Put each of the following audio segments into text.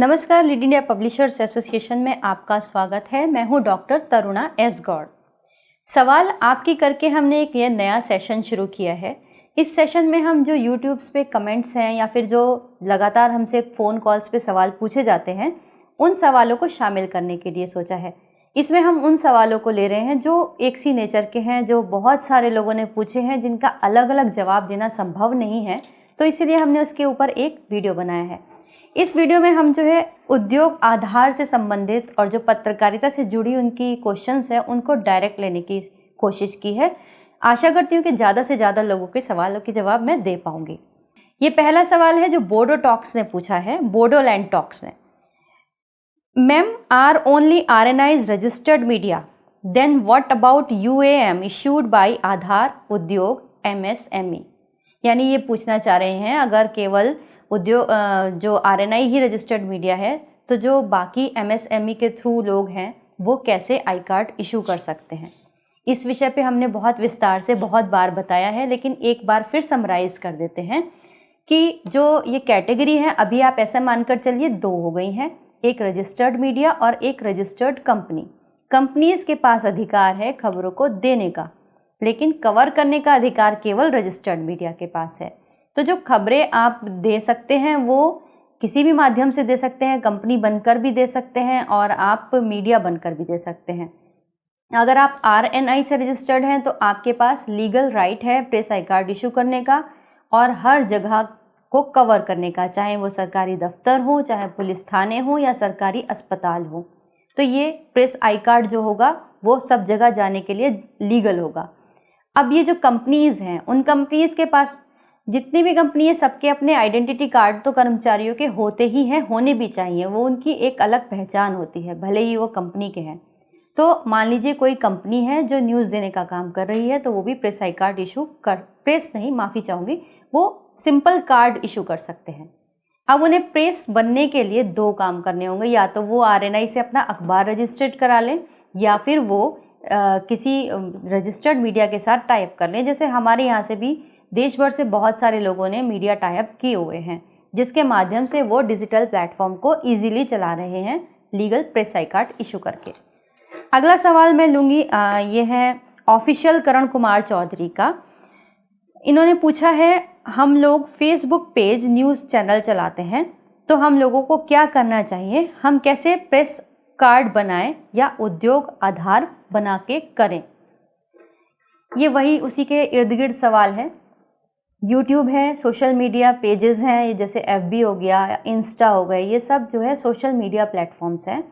नमस्कार, lead India publishers association में आपका स्वागत है। मैं हूं डॉक्टर तरुणा एस गौड़। सवाल आपकी करके हमने एक ये नया सेशन शुरू किया है। इस सेशन में हम जो यूट्यूब्स पे कमेंट्स हैं या फिर जो लगातार हमसे फ़ोन कॉल्स पे सवाल पूछे जाते हैं, उन सवालों को शामिल करने के लिए सोचा है। इसमें हम उन सवालों को ले रहे हैं जो एक सी नेचर के हैं, जो बहुत सारे लोगों ने पूछे हैं, जिनका अलग अलग जवाब देना संभव नहीं है, तो इसीलिए हमने उसके ऊपर एक वीडियो बनाया है। इस वीडियो में हम जो है उद्योग आधार से संबंधित और जो पत्रकारिता से जुड़ी उनकी क्वेश्चंस हैं उनको डायरेक्ट लेने की कोशिश की है। आशा करती हूँ कि ज़्यादा से ज़्यादा लोगों के सवालों के जवाब मैं दे पाऊँगी। ये पहला सवाल है जो बोडो टॉक्स ने पूछा है, बोडोलैंड टॉक्स ने। Ma'am, are only RNIs registered media, then what about UAM issued by Aadhaar Udyog MSME। यानी ये पूछना चाह रहे हैं, अगर केवल उद्योग जो RNI ही रजिस्टर्ड मीडिया है तो जो बाकी MSME के थ्रू लोग हैं वो कैसे आई कार्ड इशू कर सकते हैं। इस विषय पे हमने बहुत विस्तार से बहुत बार बताया है, लेकिन एक बार फिर समराइज कर देते हैं कि जो ये कैटेगरी है, अभी आप ऐसा मानकर चलिए दो हो गई हैं, एक रजिस्टर्ड मीडिया और एक रजिस्टर्ड कंपनी। कंपनीज के पास अधिकार है खबरों को देने का, लेकिन कवर करने का अधिकार केवल रजिस्टर्ड मीडिया के पास है। तो जो खबरें आप दे सकते हैं वो किसी भी माध्यम से दे सकते हैं, कंपनी बनकर भी दे सकते हैं और आप मीडिया बनकर भी दे सकते हैं। अगर आप RNI से रजिस्टर्ड हैं तो आपके पास लीगल राइट है प्रेस आई कार्ड इशू करने का और हर जगह को कवर करने का, चाहे वो सरकारी दफ्तर हो, चाहे पुलिस थाने हो या सरकारी अस्पताल हो। तो ये प्रेस आई कार्ड जो होगा वो सब जगह जाने के लिए लीगल होगा। अब ये जो कंपनीज़ हैं, उन कंपनीज़ के पास, जितनी भी कंपनी है, सबके अपने आइडेंटिटी कार्ड तो कर्मचारियों के होते ही हैं, होने भी चाहिए। वो उनकी एक अलग पहचान होती है, भले ही वो कंपनी के हैं। तो मान लीजिए कोई कंपनी है जो न्यूज़ देने का काम कर रही है, तो वो भी प्रेस आई कार्ड इशू कर, प्रेस नहीं, माफ़ी चाहूँगी, वो सिंपल कार्ड इशू कर सकते हैं। अब उन्हें प्रेस बनने के लिए दो काम करने होंगे, या तो वो RNI से अपना अखबार रजिस्टर्ड करा लें या फिर वो किसी रजिस्टर्ड मीडिया के साथ टाइप कर लें। जैसे हमारे यहाँ से भी देश भर से बहुत सारे लोगों ने मीडिया टाइप किए हुए हैं, जिसके माध्यम से वो डिजिटल प्लेटफॉर्म को इजीली चला रहे हैं legal press I card issue करके। अगला सवाल मैं लूँगी, ये है ऑफिशियल करण कुमार चौधरी का। इन्होंने पूछा है, हम लोग फेसबुक पेज न्यूज़ चैनल चलाते हैं तो हम लोगों को क्या करना चाहिए, हम कैसे प्रेस कार्ड बनाएं या उद्योग आधार बना के करें। ये वही उसी के इर्द गिर्द सवाल है। यूट्यूब है, सोशल मीडिया पेजेस हैं, जैसे FB हो गया या इंस्टा हो गए, ये सब जो है सोशल मीडिया प्लेटफॉर्म्स हैं।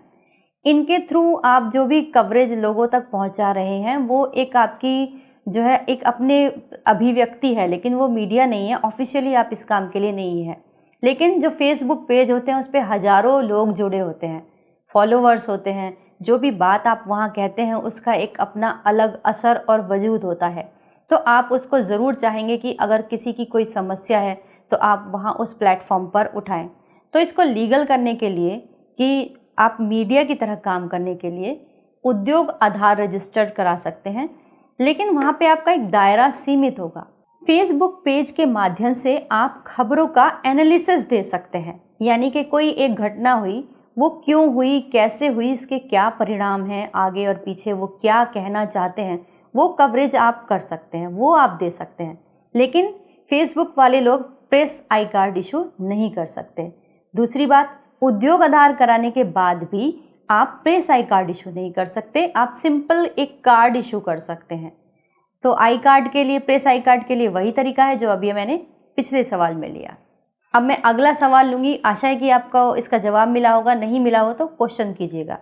इनके थ्रू आप जो भी कवरेज लोगों तक पहुंचा रहे हैं वो एक आपकी जो है एक अपने अभिव्यक्ति है, लेकिन वो मीडिया नहीं है, ऑफिशियली आप इस काम के लिए नहीं है। लेकिन जो फेसबुक पेज होते हैं उस पर हज़ारों लोग जुड़े होते हैं, फॉलोवर्स होते हैं, जो भी बात आप वहाँ कहते हैं उसका एक अपना अलग असर और वजूद होता है। तो आप उसको ज़रूर चाहेंगे कि अगर किसी की कोई समस्या है तो आप वहाँ उस प्लेटफॉर्म पर उठाएं। तो इसको लीगल करने के लिए कि आप मीडिया की तरह काम करने के लिए उद्योग आधार रजिस्टर्ड करा सकते हैं, लेकिन वहाँ पे आपका एक दायरा सीमित होगा। फेसबुक पेज के माध्यम से आप खबरों का एनालिसिस दे सकते हैं, यानी कि कोई एक घटना हुई, वो क्यों हुई, कैसे हुई, इसके क्या परिणाम हैं, आगे और पीछे वो क्या कहना चाहते हैं, वो कवरेज आप कर सकते हैं, वो आप दे सकते हैं। लेकिन फेसबुक वाले लोग प्रेस आई कार्ड इशू नहीं कर सकते। दूसरी बात, उद्योग आधार कराने के बाद भी आप प्रेस आई कार्ड इशू नहीं कर सकते, आप सिंपल एक कार्ड इशू कर सकते हैं। तो आई कार्ड के लिए, प्रेस आई कार्ड के लिए वही तरीका है जो अभी मैंने पिछले सवाल में लिया। अब मैं अगला सवाल लूँगी, आशा है कि आपको इसका जवाब मिला होगा, नहीं मिला हो तो क्वेश्चन कीजिएगा।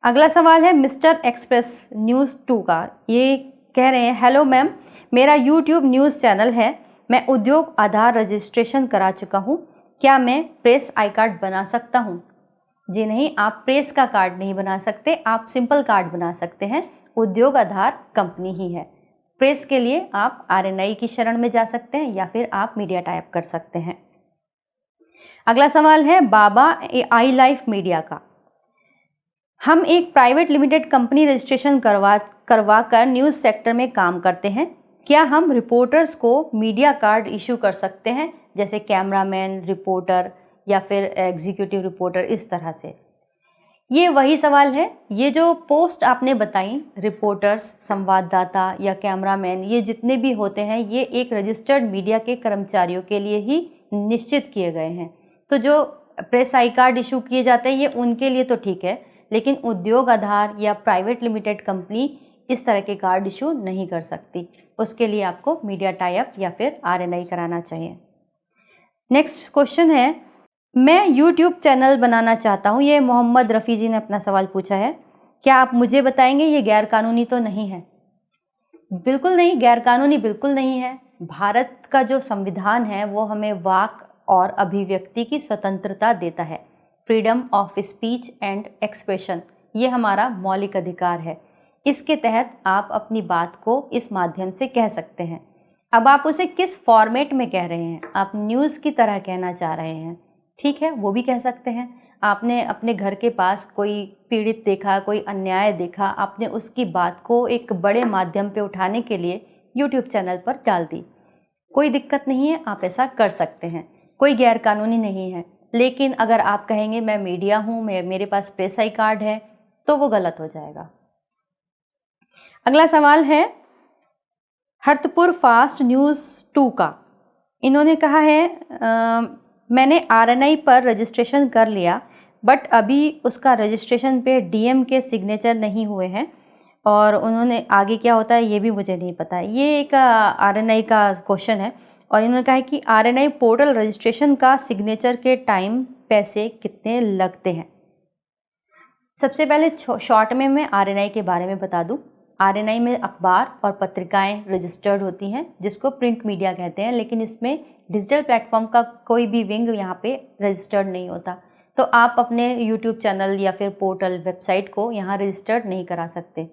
अगला सवाल है मिस्टर एक्सप्रेस न्यूज़ 2 का। ये कह रहे हैं, हेलो मैम, मेरा यूट्यूब न्यूज़ चैनल है, मैं उद्योग आधार रजिस्ट्रेशन करा चुका हूँ, क्या मैं प्रेस आई कार्ड बना सकता हूँ? जी नहीं, आप प्रेस का कार्ड नहीं बना सकते, आप सिंपल कार्ड बना सकते हैं। उद्योग आधार कंपनी ही है। प्रेस के लिए आप RNI की शरण में जा सकते हैं या फिर आप मीडिया टाइप कर सकते हैं। अगला सवाल है बाबा आई लाइफ मीडिया का। हम एक प्राइवेट लिमिटेड कंपनी रजिस्ट्रेशन करवा कर न्यूज़ सेक्टर में काम करते हैं, क्या हम रिपोर्टर्स को मीडिया कार्ड इशू कर सकते हैं, जैसे कैमरामैन, रिपोर्टर या फिर एग्जीक्यूटिव रिपोर्टर, इस तरह से। ये वही सवाल है, ये जो पोस्ट आपने बताई, रिपोर्टर्स, संवाददाता या कैमरामैन, ये जितने भी होते हैं ये एक रजिस्टर्ड मीडिया के कर्मचारियों के लिए ही निश्चित किए गए हैं। तो जो प्रेस आई कार्ड इशू किए जाते हैं ये उनके लिए तो ठीक है, लेकिन उद्योग आधार या प्राइवेट लिमिटेड कंपनी इस तरह के कार्ड इशू नहीं कर सकती। उसके लिए आपको मीडिया टाई अप या फिर RNI कराना चाहिए। नेक्स्ट क्वेश्चन है, मैं यूट्यूब चैनल बनाना चाहता हूँ। ये मोहम्मद रफ़ी जी ने अपना सवाल पूछा है। क्या आप मुझे बताएंगे ये गैर कानूनी तो नहीं है? बिल्कुल नहीं, गैर कानूनी बिल्कुल नहीं है। भारत का जो संविधान है वो हमें वाक और अभिव्यक्ति की स्वतंत्रता देता है। Freedom of speech and expression, ये हमारा मौलिक अधिकार है। इसके तहत आप अपनी बात को इस माध्यम से कह सकते हैं। अब आप उसे किस फॉर्मेट में कह रहे हैं, आप न्यूज़ की तरह कहना चाह रहे हैं, ठीक है, वो भी कह सकते हैं। आपने अपने घर के पास कोई पीड़ित देखा, कोई अन्याय देखा, आपने उसकी बात को एक बड़े माध्यम पे उठाने के लिए यूट्यूब चैनल पर डाल दी, कोई दिक्कत नहीं है, आप ऐसा कर सकते हैं, कोई गैर कानूनी नहीं है। लेकिन अगर आप कहेंगे मैं मीडिया हूँ, मेरे पास प्रेस आई कार्ड है, तो वो गलत हो जाएगा। अगला सवाल है हरतपुर फास्ट न्यूज़ 2 का। इन्होंने कहा है मैंने RNI पर रजिस्ट्रेशन कर लिया, बट अभी उसका रजिस्ट्रेशन पे DM के सिग्नेचर नहीं हुए हैं, और उन्होंने आगे क्या होता है ये भी मुझे नहीं पता है। ये एक RNI का क्वेश्चन है, और इन्होंने कहा है कि RNI पोर्टल रजिस्ट्रेशन का सिग्नेचर के टाइम पैसे कितने लगते हैं। सबसे पहले शॉर्ट में मैं RNI के बारे में बता दूं। RNI में अखबार और पत्रिकाएं रजिस्टर्ड होती हैं, जिसको प्रिंट मीडिया कहते हैं, लेकिन इसमें डिजिटल प्लेटफॉर्म का कोई भी विंग यहाँ पे रजिस्टर्ड नहीं होता। तो आप अपने यूट्यूब चैनल या फिर पोर्टल, वेबसाइट को यहाँ रजिस्टर्ड नहीं करा सकते।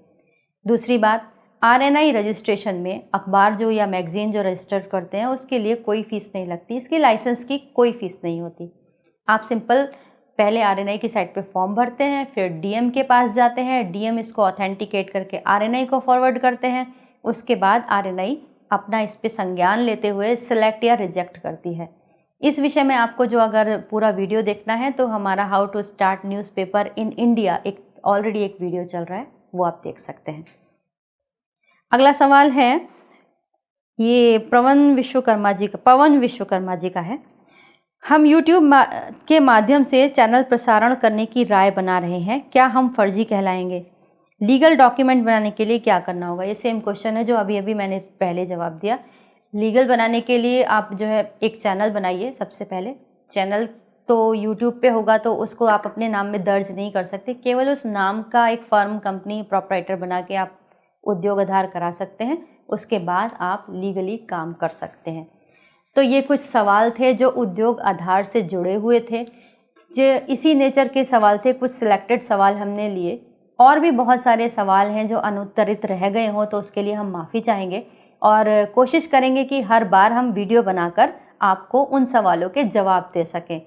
दूसरी बात, RNI रजिस्ट्रेशन में अखबार जो या मैगज़ीन जो रजिस्टर करते हैं उसके लिए कोई फ़ीस नहीं लगती, इसकी लाइसेंस की कोई फ़ीस नहीं होती। आप सिंपल पहले RNI की साइट पे फॉर्म भरते हैं, फिर DM के पास जाते हैं, DM इसको ऑथेंटिकेट करके RNI को फॉरवर्ड करते हैं। उसके बाद RNI अपना इस पे संज्ञान लेते हुए सिलेक्ट या रिजेक्ट करती है। इस विषय में आपको जो अगर पूरा वीडियो देखना है तो हमारा how to start newspaper in India already एक वीडियो चल रहा है, वो आप देख सकते हैं। अगला सवाल है, ये पवन विश्वकर्मा जी का है। हम YouTube के माध्यम से चैनल प्रसारण करने की राय बना रहे हैं, क्या हम फर्जी कहलाएंगे? लीगल डॉक्यूमेंट बनाने के लिए क्या करना होगा? ये सेम क्वेश्चन है जो अभी मैंने पहले जवाब दिया। लीगल बनाने के लिए आप जो है एक चैनल बनाइए। सबसे पहले चैनल तो YouTube पे होगा, तो उसको आप अपने नाम में दर्ज नहीं कर सकते, केवल उस नाम का एक फर्म, कंपनी, प्रोप्राइटर बना के आप उद्योग आधार करा सकते हैं। उसके बाद आप लीगली काम कर सकते हैं। तो ये कुछ सवाल थे जो उद्योग आधार से जुड़े हुए थे, जो इसी नेचर के सवाल थे। कुछ सिलेक्टेड सवाल हमने लिए, और भी बहुत सारे सवाल हैं जो अनुत्तरित रह गए हों, तो उसके लिए हम माफ़ी चाहेंगे और कोशिश करेंगे कि हर बार हम वीडियो बनाकर आपको उन सवालों के जवाब दे सकें।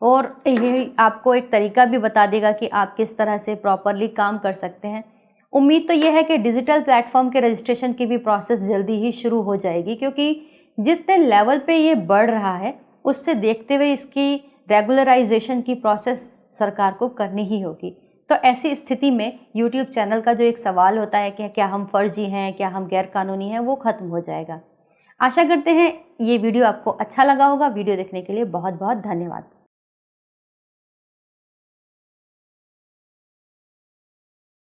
और ये आपको एक तरीका भी बता देगा कि आप किस तरह से प्रॉपरली काम कर सकते हैं। उम्मीद तो ये है कि डिजिटल प्लेटफॉर्म के रजिस्ट्रेशन की भी प्रोसेस जल्दी ही शुरू हो जाएगी, क्योंकि जितने लेवल पे ये बढ़ रहा है उससे देखते हुए इसकी रेगुलराइजेशन की प्रोसेस सरकार को करनी ही होगी। तो ऐसी स्थिति में YouTube चैनल का जो एक सवाल होता है कि क्या हम फर्जी हैं, क्या हम गैर कानूनी हैं, वो ख़त्म हो जाएगा। आशा करते हैं ये वीडियो आपको अच्छा लगा होगा। वीडियो देखने के लिए बहुत बहुत धन्यवाद।